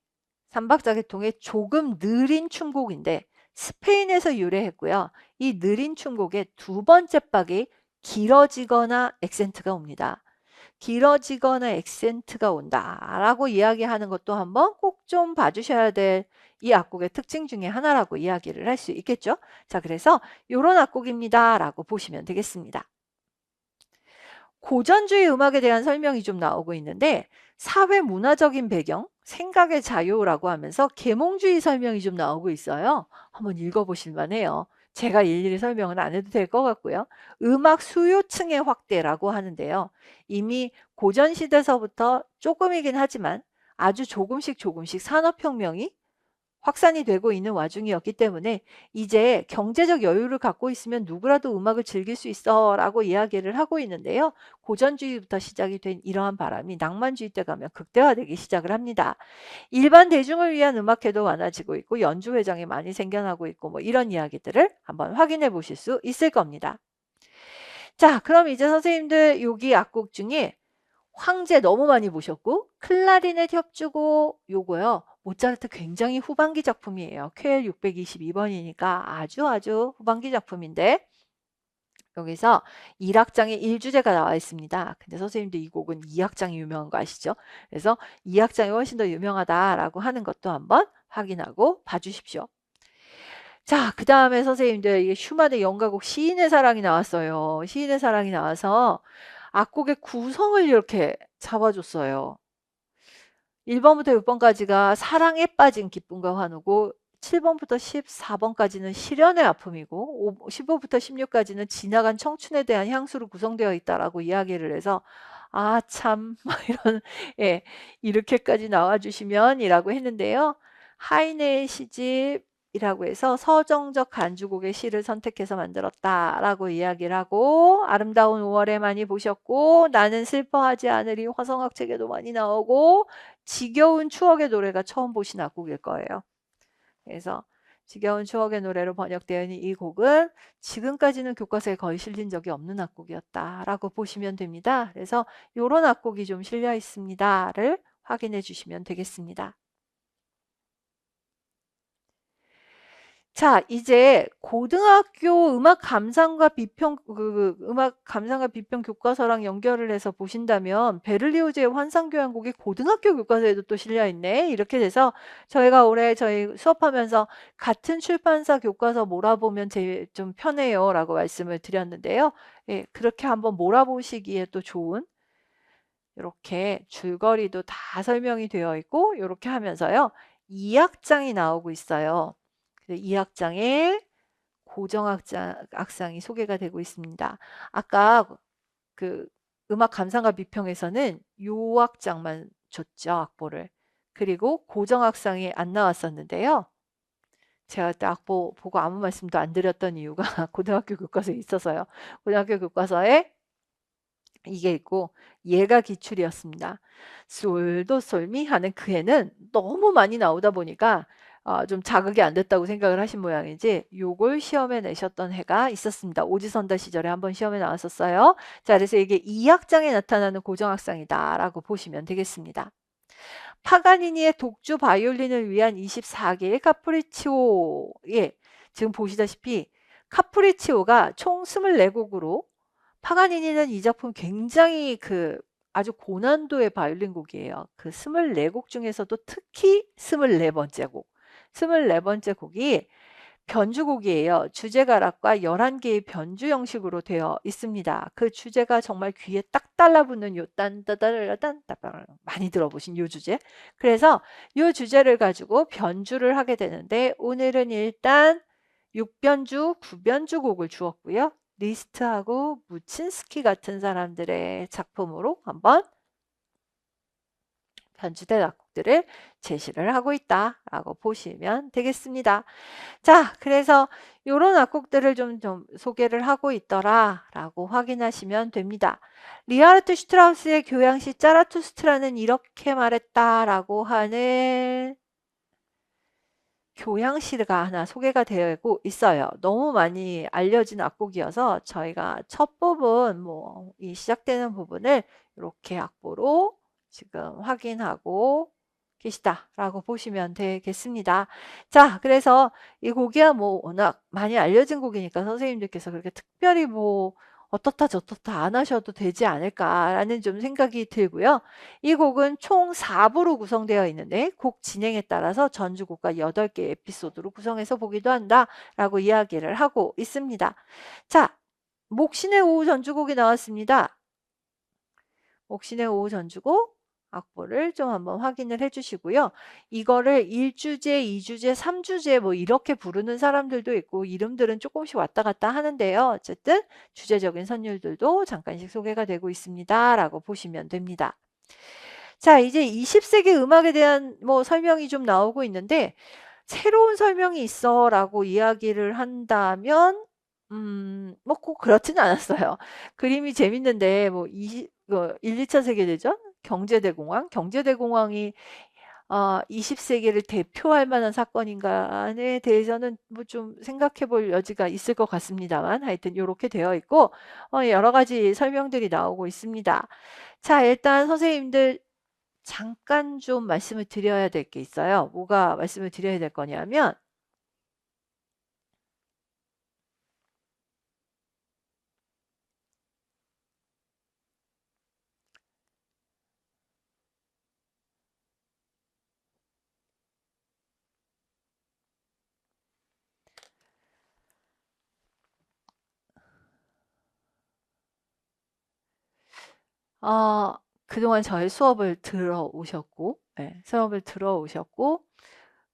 조금 느린 춤곡인데 스페인에서 유래했고요. 이 느린 춤곡의 두 번째 박이 길어지거나 액센트가 옵니다. 길어지거나 액센트가 온다라고 이야기하는 것도 한번 꼭 좀 봐주셔야 될 이 악곡의 특징 중에 하나라고 이야기를 할 수 있겠죠. 자, 그래서 이런 악곡입니다 라고 보시면 되겠습니다. 고전주의 음악에 대한 설명이 좀 나오고 있는데 사회 문화적인 배경, 생각의 자유라고 하면서 계몽주의 설명이 좀 나오고 있어요. 한번 읽어보실 만해요. 제가 일일이 설명은 안 해도 될 것 같고요. 음악 수요층의 확대라고 하는데요. 이미 고전시대서부터 조금이긴 하지만 아주 조금씩 산업혁명이 확산이 되고 있는 와중이었기 때문에 이제 경제적 여유를 갖고 있으면 누구라도 음악을 즐길 수 있어 라고 이야기를 하고 있는데요. 고전주의부터 시작이 된 이러한 바람이 낭만주의 때 가면 극대화되기 시작을 합니다. 일반 대중을 위한 음악회도 많아지고 있고 연주회장이 많이 생겨나고 있고 뭐 이런 이야기들을 한번 확인해 보실 수 있을 겁니다. 자, 그럼 이제 선생님들 여기 악곡 중에 황제 너무 많이 보셨고 클라리넷 협주고 요거요. 모차르트 굉장히 후반기 작품이에요. 퀘 622번이니까 아주 후반기 작품인데 여기서 1악장에 1주제가 나와 있습니다. 근데 선생님도 이 곡은 2악장이 유명한 거 아시죠? 그래서 2악장이 훨씬 더 유명하다라고 하는 것도 한번 확인하고 봐주십시오. 자, 그 다음에 선생님들 이게 슈만의 연가곡 시인의 사랑이 나왔어요. 시인의 사랑이 나와서 악곡의 구성을 이렇게 잡아줬어요. 1번부터 6번까지가 사랑에 빠진 기쁨과 환호고 7번부터 14번까지는 시련의 아픔이고 15부터 16까지는 지나간 청춘에 대한 향수로 구성되어 있다라고 이야기를 해서 참 이런 이렇게까지 나와주시면 이라고 했는데요. 하이네의 시집이라고 해서 서정적 간주곡의 시를 선택해서 만들었다라고 이야기를 하고 아름다운 5월에 많이 보셨고 나는 슬퍼하지 않으리 화성학 책에도 많이 나오고 지겨운 추억의 노래가 처음 보신 악곡일 거예요. 그래서 지겨운 추억의 노래로 번역되어 있는 이 곡은 지금까지는 교과서에 거의 실린 적이 없는 악곡이었다라고 보시면 됩니다. 그래서 이런 악곡이 좀 실려 있습니다를 확인해 주시면 되겠습니다. 자, 이제 고등학교 음악 감상과 비평 음악 감상과 비평 교과서랑 연결을 해서 보신다면 베를리오즈의 환상교향곡이 고등학교 교과서에도 또 실려 있네. 이렇게 돼서 저희가 올해 저희 수업하면서 같은 출판사 교과서 몰아보면 제일 좀 편해요라고 말씀을 드렸는데요. 예, 그렇게 한번 몰아보시기에 또 좋은 이렇게 줄거리도 다 설명이 되어 있고 이렇게 하면서요. 2악장이 나오고 있어요. 2악장에 고정악상이 소개가 되고 있습니다. 아까 그 음악 감상과 비평에서는 요 악장만 줬죠, 악보를. 그리고 고정악상이 안 나왔었는데요. 제가 그때 악보 보고 아무 말씀도 안 드렸던 이유가 고등학교 교과서에 있어서요. 고등학교 교과서에 이게 있고 얘가 기출이었습니다. 솔도 솔미 하는 그 애는 너무 많이 나오다 보니까 좀 자극이 안 됐다고 생각을 하신 모양이지 요걸 시험에 내셨던 해가 있었습니다. 오지선다 시절에 한번 시험에 나왔었어요. 자, 그래서 이게 2악장에 나타나는 고정악상이다 라고 보시면 되겠습니다. 파가니니의 독주 바이올린을 위한 24개의 카프리치오. 예, 지금 보시다시피 카프리치오가 총 24곡으로 파가니니는 이 작품 굉장히 아주 고난도의 바이올린 곡이에요. 그 24곡 중에서도 특히 24번째 곡. 24번째 곡이 변주곡이에요. 주제가락과 11개의 변주 형식으로 되어 있습니다. 그 주제가 정말 귀에 딱 달라붙는 요 딴따다라딴따 많이 들어보신 요 주제. 그래서 요 주제를 가지고 변주를 하게 되는데 오늘은 일단 6변주, 9변주 곡을 주었고요. 리스트하고 무친스키 같은 사람들의 작품으로 한번 변주된 악곡들을 제시를 하고 있다라고 보시면 되겠습니다. 자, 그래서 이런 악곡들을 좀 소개를 하고 있더라라고 확인하시면 됩니다. 리하르트 슈트라우스의 교향시 짜라투스트라는 이렇게 말했다라고 하는 교향시가 하나 소개가 되고 있어요. 너무 많이 알려진 악곡이어서 저희가 첫 부분, 이 시작되는 부분을 이렇게 악보로 지금 확인하고 계시다라고 보시면 되겠습니다. 자, 그래서 이 곡이야 워낙 많이 알려진 곡이니까 선생님들께서 그렇게 특별히 어떻다 저떻다 안 하셔도 되지 않을까라는 좀 생각이 들고요. 이 곡은 총 4부로 구성되어 있는데 곡 진행에 따라서 전주곡과 8개의 에피소드로 구성해서 보기도 한다라고 이야기를 하고 있습니다. 자, 목신의 오후 전주곡이 나왔습니다. 목신의 오후 전주곡 악보를 좀 한번 확인을 해주시고요. 이거를 1주제, 2주제, 3주제 이렇게 부르는 사람들도 있고 이름들은 조금씩 왔다 갔다 하는데요. 어쨌든 주제적인 선율들도 잠깐씩 소개가 되고 있습니다. 라고 보시면 됩니다. 자, 이제 20세기 음악에 대한 설명이 좀 나오고 있는데 새로운 설명이 있어 라고 이야기를 한다면 꼭 그렇지는 않았어요. 그림이 재밌는데 1, 2차 세계대전, 경제대공황이 20세기를 대표할 만한 사건인가에 대해서는 좀 생각해 볼 여지가 있을 것 같습니다만 하여튼 이렇게 되어 있고 여러 가지 설명들이 나오고 있습니다. 자, 일단 선생님들 잠깐 좀 말씀을 드려야 될 게 있어요. 뭐가 말씀을 드려야 될 거냐면 그동안 저희 수업을 들어오셨고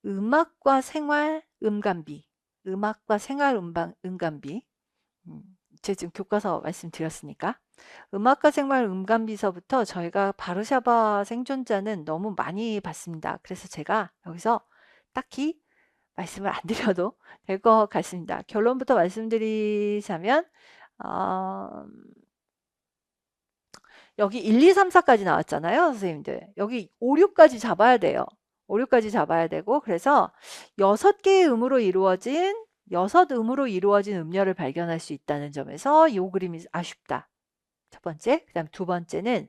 음악과 생활 음감비 제가 지금 교과서 말씀드렸으니까 음악과 생활 음감비서부터 저희가 바르샤바 생존자는 너무 많이 봤습니다. 그래서 제가 여기서 딱히 말씀을 안 드려도 될 것 같습니다. 결론부터 말씀드리자면 여기 1, 2, 3, 4까지 나왔잖아요, 선생님들. 여기 5, 6까지 잡아야 돼요. 5, 6까지 잡아야 되고 그래서 6개의 음으로 이루어진 6음으로 이루어진 음열을 발견할 수 있다는 점에서 이 그림이 아쉽다. 첫 번째. 그다음 두 번째는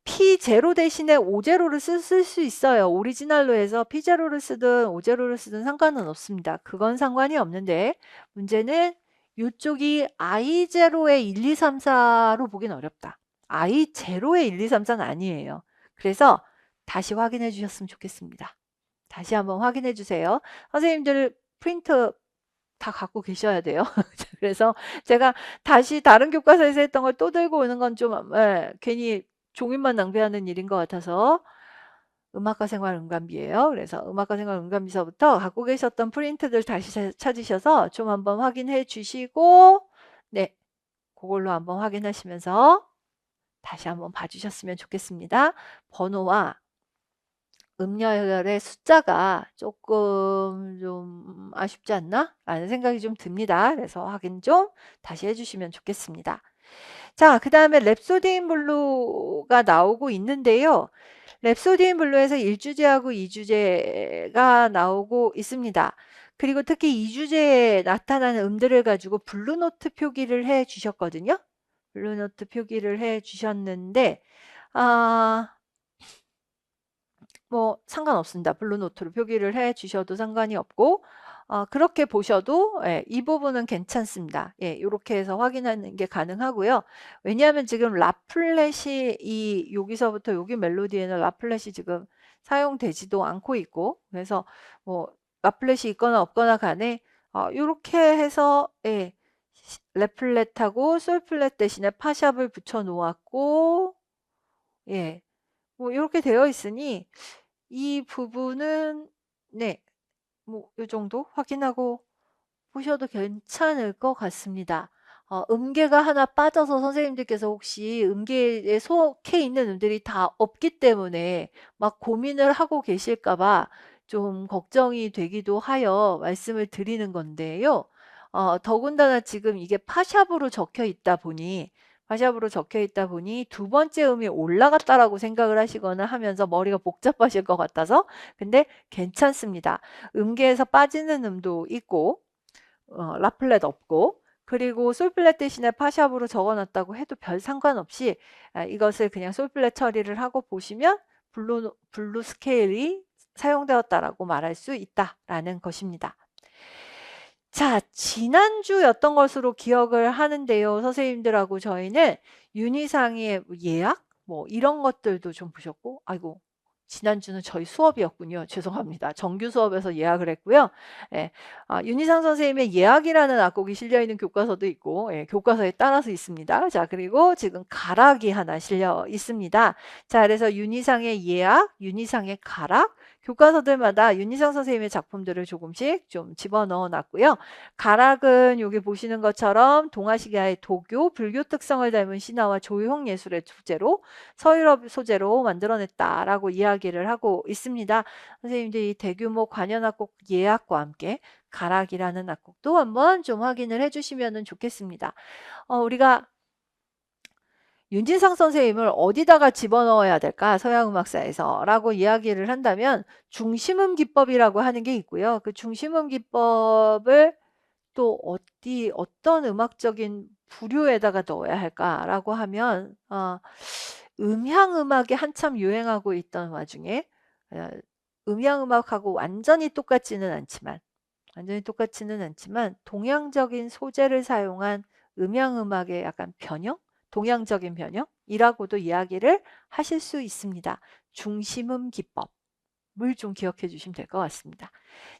P0 대신에 O0를 쓸 수 있어요. 오리지널로 해서 P0를 쓰든 O0를 쓰든 상관은 없습니다. 그건 상관이 없는데 문제는 이쪽이 I0의 1, 2, 3, 4로 보긴 어렵다. I0의 1, 2, 3, 4는 아니에요. 그래서 다시 확인해 주셨으면 좋겠습니다. 다시 한번 확인해 주세요. 선생님들 프린트 다 갖고 계셔야 돼요. 그래서 제가 다시 다른 교과서에서 했던 걸 또 들고 오는 건 좀 괜히 종이만 낭비하는 일인 것 같아서 음악과 생활 음감비예요. 그래서 음악과 생활 음감비서부터 갖고 계셨던 프린트들 다시 찾으셔서 좀 한번 확인해 주시고 네, 그걸로 한번 확인하시면서 다시 한번 봐주셨으면 좋겠습니다. 번호와 음열의 숫자가 조금 좀 아쉽지 않나? 라는 생각이 좀 듭니다. 그래서 확인 좀 다시 해주시면 좋겠습니다. 자, 그 다음에 랩소디 인 블루가 나오고 있는데요. 랩소디 인 블루에서 1주제하고 2주제가 나오고 있습니다. 그리고 특히 2주제에 나타나는 음들을 가지고 블루노트 표기를 해 주셨거든요. 블루노트 표기를 해 주셨는데 뭐 상관없습니다. 블루노트로 표기를 해 주셔도 상관이 없고 그렇게 보셔도 이 부분은 괜찮습니다. 이렇게 해서 확인하는 게 가능하고요. 왜냐하면 지금 라플렛이 여기서부터 여기 멜로디에는 라플렛이 지금 사용되지도 않고 있고 그래서 뭐 라플렛이 있거나 없거나 간에 이렇게 해서 레플렛하고 솔플렛 대신에 파샵을 붙여 놓았고 뭐 이렇게 되어 있으니 이 부분은 네, 뭐 이 정도 확인하고 보셔도 괜찮을 것 같습니다. 음계가 하나 빠져서 선생님들께서 혹시 음계에 속해 있는 음들이 다 없기 때문에 막 고민을 하고 계실까 봐 좀 걱정이 되기도 하여 말씀을 드리는 건데요. 더군다나 지금 이게 파샵으로 적혀 있다 보니 두 번째 음이 올라갔다라고 생각을 하시거나 하면서 머리가 복잡하실 것 같아서 근데 괜찮습니다. 음계에서 빠지는 음도 있고 라플렛 없고 그리고 솔플렛 대신에 파샵으로 적어놨다고 해도 별 상관없이 이것을 그냥 솔플렛 처리를 하고 보시면 블루 스케일이 사용되었다라고 말할 수 있다라는 것입니다. 자, 지난주였던 것으로 기억을 하는데요. 선생님들하고 저희는 윤희상의 예약? 뭐 이런 것들도 좀 보셨고 아이고 지난주는 저희 수업이었군요. 죄송합니다. 정규 수업에서 예약을 했고요. 윤희상 선생님의 예약이라는 악곡이 실려있는 교과서도 있고 교과서에 따라서 있습니다. 자, 그리고 지금 가락이 하나 실려 있습니다. 자, 그래서 윤희상의 예약, 윤희상의 가락, 교과서들마다 윤희상 선생님의 작품들을 조금씩 좀 집어넣어 놨고요. 가락은 여기 보시는 것처럼 동아시아의 도교, 불교 특성을 닮은 신화와 조형 예술의 소재로 서유럽 소재로 만들어냈다라고 이야기를 하고 있습니다. 선생님들이 대규모 관현악곡 예약과 함께 가락이라는 악곡도 한번 좀 확인을 해주시면 좋겠습니다. 우리가 윤진상 선생님을 어디다가 집어넣어야 될까? 서양음악사에서 라고 이야기를 한다면 중심음 기법이라고 하는 게 있고요. 그 중심음 기법을 또 어떤 음악적인 부류에다가 넣어야 할까라고 하면 음향음악이 한참 유행하고 있던 와중에 음향음악하고 완전히 똑같지는 않지만 동양적인 소재를 사용한 음향음악의 약간 변형? 동양적인 변형이라고도 이야기를 하실 수 있습니다. 중심음 기법을 좀 기억해 주시면 될 것 같습니다.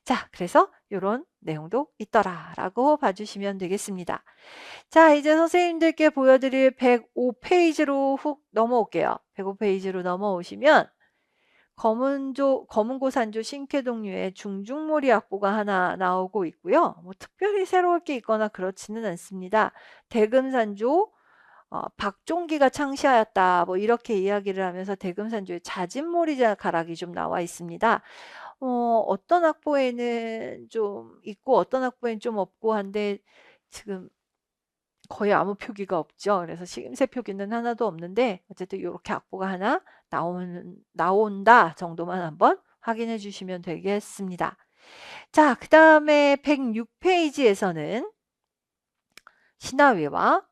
자, 그래서 이런 내용도 있더라라고 봐주시면 되겠습니다. 자, 이제 선생님들께 보여드릴 105페이지로 훅 넘어올게요. 105페이지로 넘어오시면 검은고산조 신쾌동류의 중중몰이 악보가 하나 나오고 있고요. 뭐 특별히 새로울 게 있거나 그렇지는 않습니다. 대금산조 박종기가 창시하였다. 뭐 이렇게 이야기를 하면서 대금산조의 자진몰이 가락이 좀 나와 있습니다. 어떤 악보에는 좀 있고 어떤 악보에는 좀 없고 한데 지금 거의 아무 표기가 없죠. 그래서 시임새 표기는 하나도 없는데 어쨌든 이렇게 악보가 하나 나온다 정도만 한번 확인해 주시면 되겠습니다. 자, 그 다음에 106페이지에서는 신하위와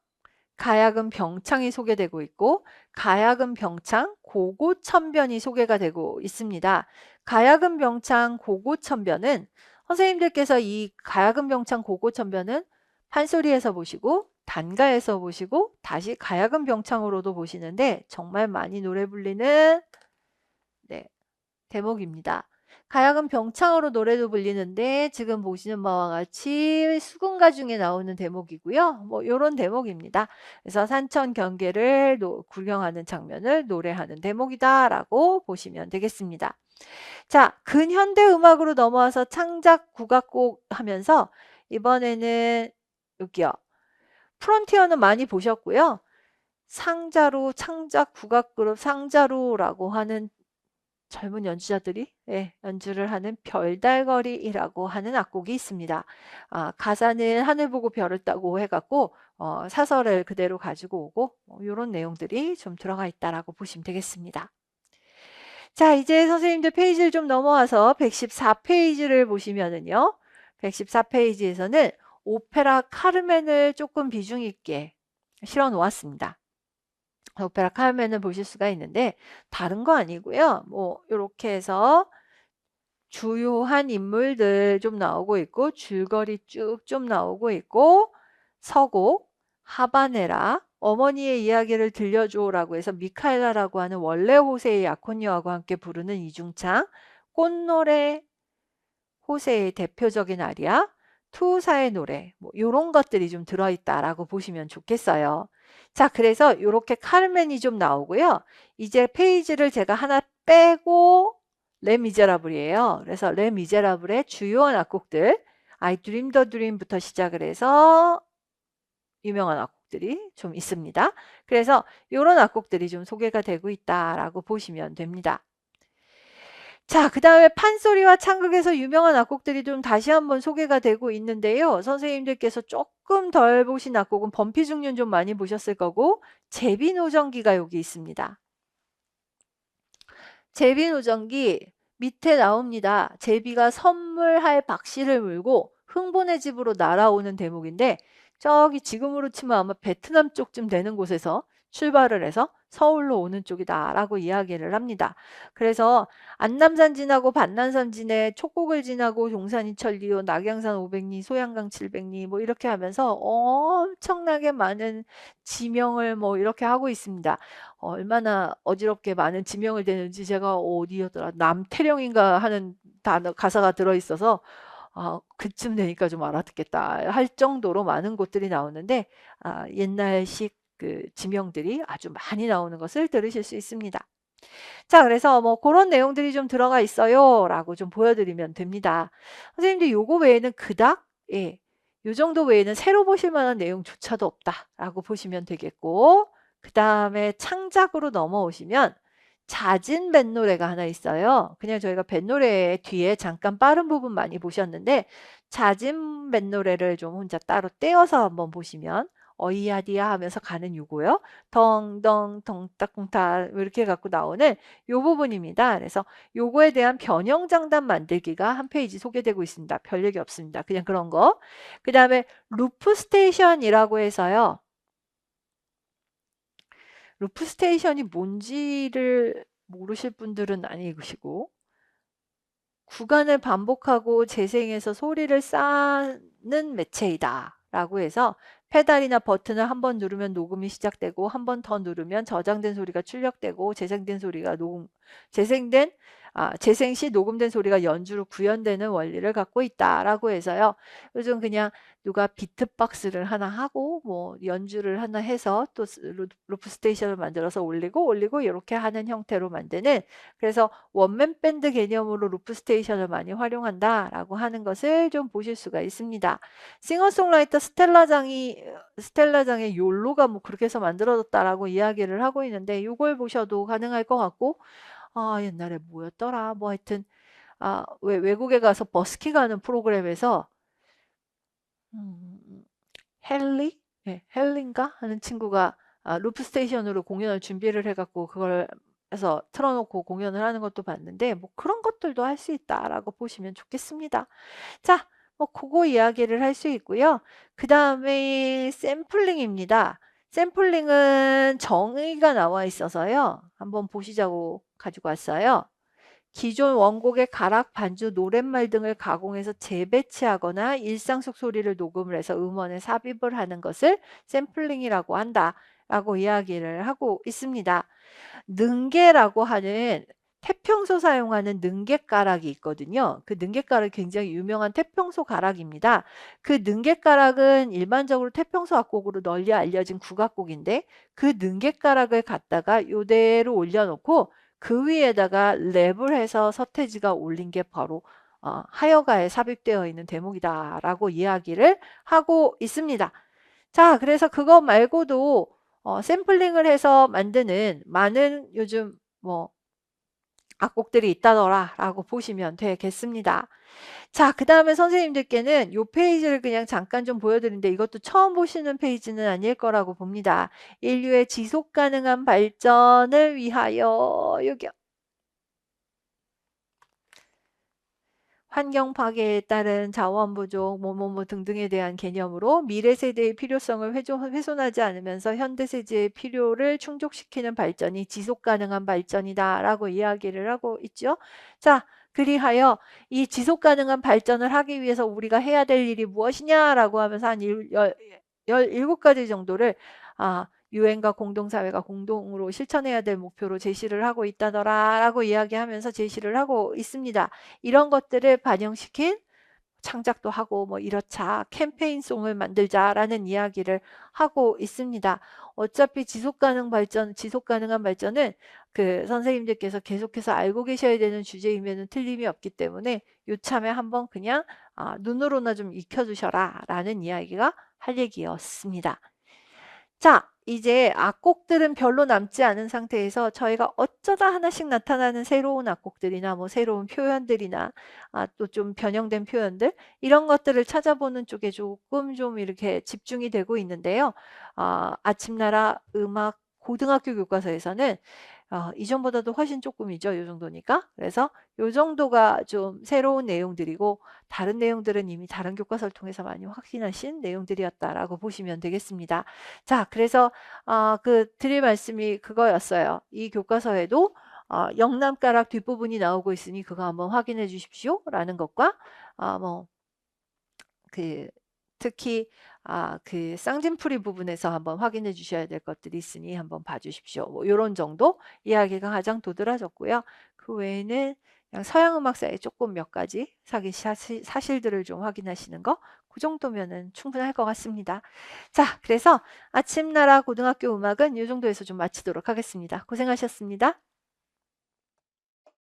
가야금 병창이 소개되고 있고 가야금 병창 고고천변이 소개가 되고 있습니다. 가야금 병창 고고천변은 선생님들께서 이 가야금 병창 고고천변은 판소리에서 보시고 단가에서 보시고 다시 가야금 병창으로도 보시는데 정말 많이 노래 불리는 네, 대목입니다. 가야금 병창으로 노래도 불리는데 지금 보시는 바와 같이 수군가 중에 나오는 대목이고요. 뭐 이런 대목입니다. 그래서 산천 경계를 구경하는 장면을 노래하는 대목이다라고 보시면 되겠습니다. 자, 근현대 음악으로 넘어와서 창작 국악곡 하면서 이번에는 여기요. 프론티어는 많이 보셨고요. 상자로 창작 국악그룹 상자로라고 하는 젊은 연주자들이 연주를 하는 별달거리라고 하는 악곡이 있습니다. 가사는 하늘 보고 별을 따고 해갖고 사설을 그대로 가지고 오고 이런 내용들이 좀 들어가 있다라고 보시면 되겠습니다. 자, 이제 선생님들 페이지를 좀 넘어와서 114페이지를 보시면은요. 114페이지에서는 오페라 카르멘을 조금 비중 있게 실어 놓았습니다. 오페라 카르멘을 보실 수가 있는데 다른 거 아니고요. 뭐 이렇게 해서 주요한 인물들 좀 나오고 있고 줄거리 쭉 좀 나오고 있고 서곡, 하바네라, 어머니의 이야기를 들려줘라고 해서 미카엘라라고 하는 원래 호세의 약혼녀하고 함께 부르는 이중창, 꽃노래 호세의 대표적인 아리아, 투사의 노래 뭐 이런 것들이 좀 들어있다라고 보시면 좋겠어요. 자, 그래서 이렇게 카르멘이 좀 나오고요. 이제 페이지를 제가 하나 빼고 레미제라블이에요. 그래서 레미제라블의 주요한 악곡들 I Dream the Dream부터 시작을 해서 유명한 악곡들이 좀 있습니다. 그래서 이런 악곡들이 좀 소개가 되고 있다라고 보시면 됩니다. 자, 그 다음에 판소리와 창극에서 유명한 악곡들이 좀 다시 한번 소개가 되고 있는데요. 선생님들께서 조금 덜 보신 악곡은 범피중륜 좀 많이 보셨을 거고 제비노정기가 여기 있습니다. 제비노정기 밑에 나옵니다. 제비가 선물할 박씨를 물고 흥본의 집으로 날아오는 대목인데 저기 지금으로 치면 아마 베트남 쪽쯤 되는 곳에서 출발을 해서 서울로 오는 쪽이다라고 이야기를 합니다. 그래서 안남산 지나고 반남산 지내 촉곡을 지나고 종산이 천리요 낙양산 500리 소양강 700리 뭐 이렇게 하면서 엄청나게 많은 지명을 뭐 이렇게 하고 있습니다. 얼마나 어지럽게 많은 지명을 대는지 제가 어디였더라 남태령인가 하는 단어 가사가 들어있어서 그쯤 되니까 좀 알아듣겠다 할 정도로 많은 곳들이 나오는데 옛날식 그 지명들이 아주 많이 나오는 것을 들으실 수 있습니다. 자, 그래서 뭐 그런 내용들이 좀 들어가 있어요 라고 좀 보여드리면 됩니다. 선생님들 요거 외에는 그닥 요 정도 외에는 새로 보실 만한 내용조차도 없다 라고 보시면 되겠고 그 다음에 창작으로 넘어오시면 잦은 뱃노래가 하나 있어요. 그냥 저희가 뱃노래 뒤에 잠깐 빠른 부분 많이 보셨는데 잦은 뱃노래를 좀 혼자 따로 떼어서 한번 보시면 어이야디야 하면서 가는 요거요. 덩덩 덩따쿵타 이렇게 갖고 나오는 요 부분입니다. 그래서 요거에 대한 변형장단 만들기가 한 페이지 소개되고 있습니다. 별 얘기 없습니다. 그냥 그런 거. 그 다음에 루프 스테이션이라고 해서요. 루프 스테이션이 뭔지를 모르실 분들은 아니시고 구간을 반복하고 재생해서 소리를 쌓는 매체이다 라고 해서 페달이나 버튼을 한 번 누르면 녹음이 시작되고 한 번 더 누르면 저장된 소리가 출력되고 재생된 소리가 재생 시 녹음된 소리가 연주로 구현되는 원리를 갖고 있다라고 해서요. 요즘 그냥 누가 비트박스를 하나 하고 뭐 연주를 하나 해서 또 루프 스테이션을 만들어서 올리고 이렇게 하는 형태로 만드는 그래서 원맨 밴드 개념으로 루프 스테이션을 많이 활용한다라고 하는 것을 좀 보실 수가 있습니다. 싱어송라이터 스텔라장의 욜로가 뭐 그렇게 해서 만들어졌다라고 이야기를 하고 있는데 이걸 보셔도 가능할 것 같고 옛날에 뭐였더라 뭐 하여튼 외국에 가서 버스킹 하는 프로그램에서 헬리인가 하는 친구가 루프 스테이션으로 공연을 준비를 해갖고 그걸 해서 틀어놓고 공연을 하는 것도 봤는데 뭐 그런 것들도 할 수 있다라고 보시면 좋겠습니다. 자, 뭐 그거 이야기를 할 수 있고요. 그 다음에 샘플링입니다. 샘플링은 정의가 나와 있어서요. 한번 보시자고 가지고 왔어요. 기존 원곡의 가락, 반주, 노랫말 등을 가공해서 재배치하거나 일상 속 소리를 녹음을 해서 음원에 삽입을 하는 것을 샘플링이라고 한다. 라고 이야기를 하고 있습니다. 능계라고 하는 태평소 사용하는 능계가락이 있거든요. 그 능계가락이 굉장히 유명한 태평소 가락입니다. 그 능계가락은 일반적으로 태평소 악곡으로 널리 알려진 국악곡인데 그 능계가락을 갖다가 이대로 올려놓고 그 위에다가 랩을 해서 서태지가 올린 게 바로 하여가에 삽입되어 있는 대목이다라고 이야기를 하고 있습니다. 자, 그래서 그거 말고도 샘플링을 해서 만드는 많은 요즘 뭐 악곡들이 있다더라 라고 보시면 되겠습니다. 자, 그 다음에 선생님들께는 이 페이지를 그냥 잠깐 좀 보여드리는데 이것도 처음 보시는 페이지는 아닐 거라고 봅니다. 인류의 지속 가능한 발전을 위하여 여기요. 환경 파괴에 따른 자원 부족, 뭐뭐뭐 등등에 대한 개념으로 미래 세대의 필요성을 훼손하지 않으면서 현대 세대의 필요를 충족시키는 발전이 지속 가능한 발전이다라고 이야기를 하고 있죠. 자, 그리하여 이 지속 가능한 발전을 하기 위해서 우리가 해야 될 일이 무엇이냐라고 하면서 한 17가지 정도를 유엔과 공동사회가 공동으로 실천해야 될 목표로 제시를 하고 있다더라라고 이야기하면서 제시를 하고 있습니다. 이런 것들을 반영시킨 창작도 하고 뭐 이렇자 캠페인송을 만들자라는 이야기를 하고 있습니다. 어차피 지속 가능한 발전은 그 선생님들께서 계속해서 알고 계셔야 되는 주제이면 틀림이 없기 때문에 요참에 한번 그냥 눈으로나 좀 익혀두셔라 라는 이야기가 할 얘기였습니다. 자, 이제 악곡들은 별로 남지 않은 상태에서 저희가 어쩌다 하나씩 나타나는 새로운 악곡들이나 뭐 새로운 표현들이나 또 좀 변형된 표현들 이런 것들을 찾아보는 쪽에 조금 좀 이렇게 집중이 되고 있는데요. 아침나라 음악 고등학교 교과서에서는 이전보다도 훨씬 조금이죠. 이 정도니까. 그래서 이 정도가 좀 새로운 내용들이고 다른 내용들은 이미 다른 교과서를 통해서 많이 확인하신 내용들이었다라고 보시면 되겠습니다. 자, 그래서 드릴 말씀이 그거였어요. 이 교과서에도 영남가락 뒷부분이 나오고 있으니 그거 한번 확인해 주십시오. 라는 것과 특히 그 쌍진풀이 부분에서 한번 확인해 주셔야 될 것들이 있으니 한번 봐주십시오. 뭐 이런 정도 이야기가 가장 도드라졌고요. 그 외에는 그냥 서양 음악사의 조금 몇 가지 사실들을 좀 확인하시는 거, 그 정도면은 충분할 것 같습니다. 자, 그래서 아침나라 고등학교 음악은 이 정도에서 좀 마치도록 하겠습니다. 고생하셨습니다.